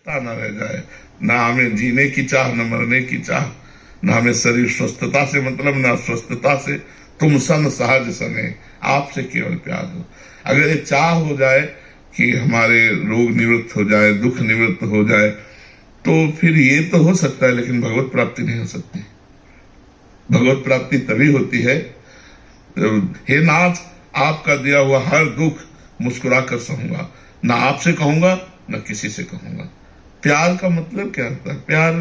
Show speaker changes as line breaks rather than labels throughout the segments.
आवश्यकता न रह जाए, ना हमें जीने की चाह, न मरने की चाह, न हमें शरीर स्वस्थता से मतलब, न अस्वस्थता से। तुम सन सहज सने, आपसे केवल प्यार हो। अगर ये चाह हो जाए कि हमारे रोग निवृत्त हो जाए, दुख निवृत्त हो जाए, तो फिर ये तो हो सकता है, लेकिन भगवत प्राप्ति नहीं हो सकती। भगवत प्राप्ति तभी होती है, हे नाथ आपका दिया हुआ हर दुख मुस्कुरा कर सहूंगा, ना आपसे कहूंगा ना किसी से कहूंगा। प्यार का मतलब क्या होता है? प्यार,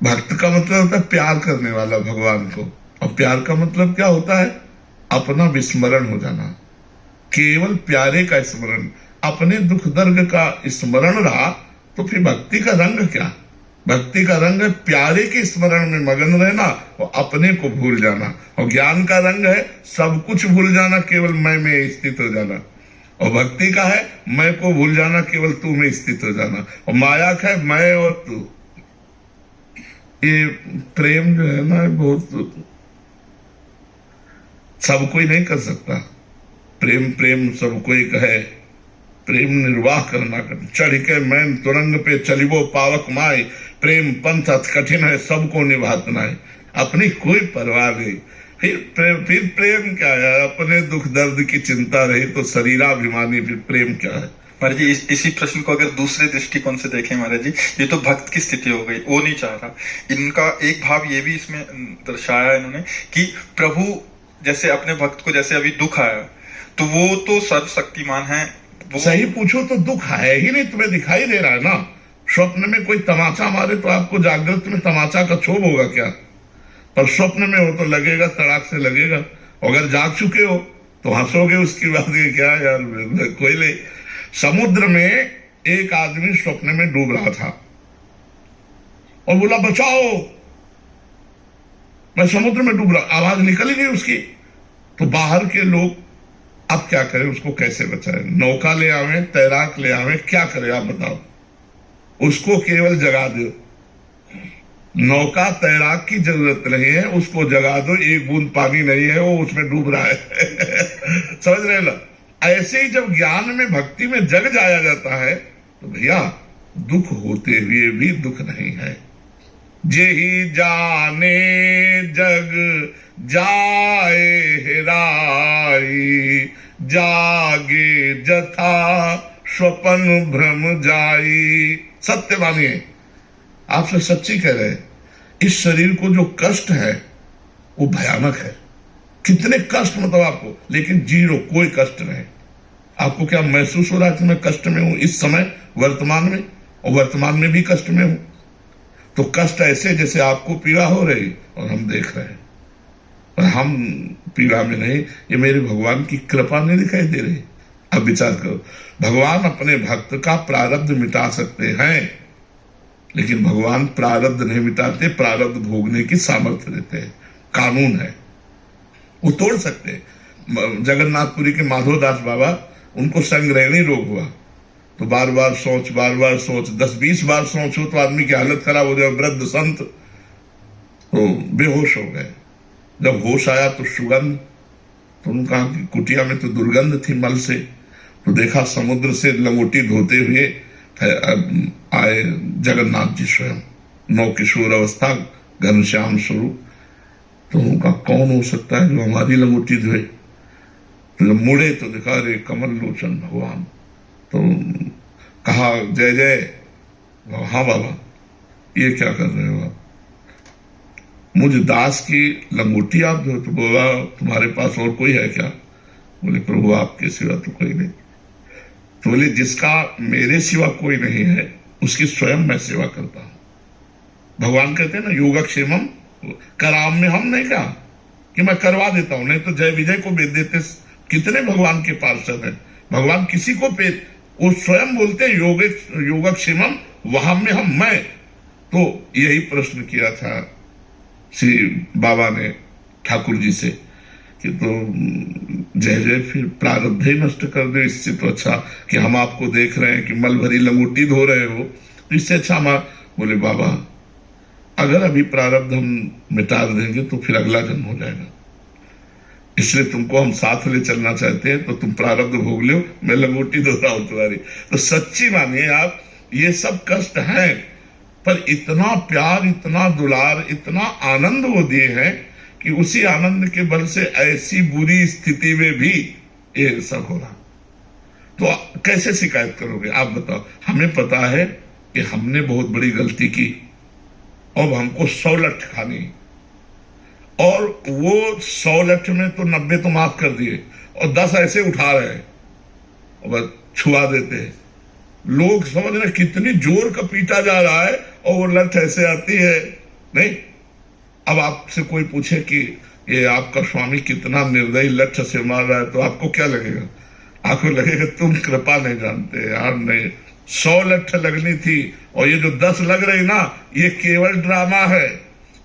भक्त का मतलब होता है प्यार करने वाला भगवान को। और प्यार का मतलब क्या होता है? अपना विस्मरण हो जाना, केवल प्यारे का स्मरण। अपने दुख दर्द का स्मरण रहा तो फिर भक्ति का रंग क्या? भक्ति का रंग है प्यारे के स्मरण में मगन रहना और अपने को भूल जाना। और ज्ञान का रंग है सब कुछ भूल जाना, केवल मैं में स्थित हो जाना। और भक्ति का है मैं को भूल जाना, केवल तू में स्थित हो जाना। और माया का है मैं और तू। ये प्रेम जो है ना, बहुत सब कोई नहीं कर सकता। प्रेम प्रेम सब कोई कहे, प्रेम निर्वाह करना कठिन। चढ़ के मैन तुरंग पे चलिबो पावक माय, प्रेम पंथ अति कठिन है सबको निभात नाय। अपनी कोई परवाह नहीं। फिर प्रेम क्या है? अपने दुख दर्द की चिंता रही तो शरीराभिमानी, फिर प्रेम क्या है?
महाराज जी, इसी प्रश्न को अगर दूसरे दृष्टिकोण से देखें महाराज जी, ये तो भक्त की स्थिति हो गई, वो नहीं चाह रहा। इनका एक भाव ये भी इसमें दर्शाया इन्होंने कि प्रभु जैसे अपने भक्त को जैसे अभी दुख आया तो वो तो सर्वशक्तिमान है।
सही पूछो तो दुख है ही नहीं, तुम्हें दिखाई दे रहा है ना। स्वप्न में कोई तमाचा मारे तो आपको जागृत में तमाचा का क्षोभ होगा क्या? पर स्वप्न में हो तो लगेगा, तड़ाक से लगेगा। अगर जाग चुके हो तो हंसोगे उसकी बात। ये क्या यार, कोई नहीं। समुद्र में एक आदमी स्वप्न में डूब रहा था और बोला बचाओ, मैं समुद्र में डूब रहा। आवाज निकल ही नहीं उसकी। तो बाहर के लोग अब क्या करें, उसको कैसे बचाएं? नौका ले आवे, तैराक ले आवे, क्या करें आप बताओ? उसको केवल जगा दो। नौका तैराक की जरूरत नहीं है, उसको जगा दो। एक बूंद पानी नहीं है, वो उसमें डूब रहा है। समझ रहे ना? ऐसे ही जब ज्ञान में भक्ति में जग जाया जाता है तो भैया दुख होते हुए भी दुख नहीं है। जेहि जाने जग जाए हेराई, जागे जथा स्वपन भ्रम जाई। सत्य मानिए, आपसे सच्ची कह रहे हैं, इस शरीर को जो कष्ट है वो भयानक है। कितने कष्ट मतलब आपको, लेकिन जीरो, कोई कष्ट नहीं। आपको क्या महसूस हो रहा है कि मैं कष्ट में हूं इस समय वर्तमान में? और वर्तमान में भी कष्ट में हूं। तो कष्ट ऐसे जैसे आपको पीड़ा हो रही और हम देख रहे हैं, पर हम पीड़ा में नहीं। ये मेरे भगवान की कृपा नहीं दिखाई दे रही? अब विचार करो, भगवान अपने भक्त का प्रारब्ध मिटा सकते हैं, लेकिन भगवान प्रारब्ध नहीं मिटाते, प्रारब्ध भोगने की सामर्थ्य देते हैं। कानून है, वो तोड़ सकते हैं। जगन्नाथपुरी के माधोदास बाबा, उनको संग्रहणी रोग हुआ तो बार बार सोच 10-20 बार सोच हो तो आदमी की हालत खराब हो जाए। वृद्ध संत तो बेहोश हो गए। जब होश आया तो सुगंध, तो उन्होंने कहा कि कुटिया में तो दुर्गंध थी मल से। तो देखा समुद्र से लंगोटी धोते हुए आए जगन्नाथ जी स्वयं, नौ किशोर अवस्था, घनश्याम स्वरूप। तो उनका कौन हो सकता है जो हमारी लंगोटी धोए? तो जब मुड़े तो दिखा रे कमल लोचन भगवान। तो कहा जय जय। हाँ बाबा, ये क्या कर रहे हो आप? मुझ दास की लंगोटी आप धो? तो बोला तुम्हारे पास और कोई है क्या? बोले प्रभु आपके सिवा तो कोई नहीं। तो बोले जिसका मेरे सिवा कोई नहीं है उसकी स्वयं मैं सेवा करता हूं। भगवान कहते हैं ना योगक्षेमम कराम में, हम नहीं कहा कि मैं करवा देता हूं, नहीं तो जय विजय को भेज देते। कितने भगवान के पार्षद हैं, भगवान किसी को पे, वो स्वयं बोलते हैं योगक्षेमम वहां में हम, मैं। तो यही प्रश्न किया था श्री बाबा ने ठाकुर जी से कि तो जय जय फिर प्रारब्ध ही नष्ट कर दे, इससे तो अच्छा कि हम आपको देख रहे हैं कि मल भरी लंगोटी धो रहे हो, तो इससे अच्छा हम। बोले बाबा अगर अभी प्रारब्ध हम मिटा देंगे तो फिर अगला जन्म हो जाएगा, इसलिए तुमको हम साथ ले चलना चाहते हैं। तो तुम प्रारब्ध भोग लो, मैं लंगोटी धो रहा हूं तुम्हारी। तो सच्ची मानिए आप ये सब कष्ट है, पर इतना प्यार, इतना दुलार, इतना आनंद वो दिए हैं कि उसी आनंद के बल से ऐसी बुरी स्थिति में भी ये सब हो रहा। तो कैसे शिकायत करोगे आप बताओ? हमें पता है कि हमने बहुत बड़ी गलती की, अब हमको 100 लठ खानी, और वो 100 लठ में तो 90 तो माफ कर दिए और 10 ऐसे उठा रहे और बस छुआ देते हैं। लोग समझ रहे कितनी जोर का पीटा जा रहा है और वो लठ ऐसे आती है। नहीं, अब आपसे कोई पूछे कि ये आपका स्वामी कितना निर्दयी लठ से मार रहा है, तो आपको क्या लगेगा? आपको लगेगा तुम कृपा नहीं जानते यार। नहीं, 100 लठ लगनी थी और ये जो 10 लग रही ना, ये केवल ड्रामा है।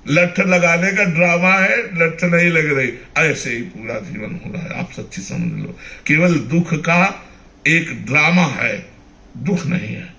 लठ लगाने का ड्रामा है, लठ नहीं लग रही। ऐसे ही पूरा जीवन हो रहा है, आप सच्ची समझ लो। केवल दुख का एक ड्रामा है, दुख नहीं है।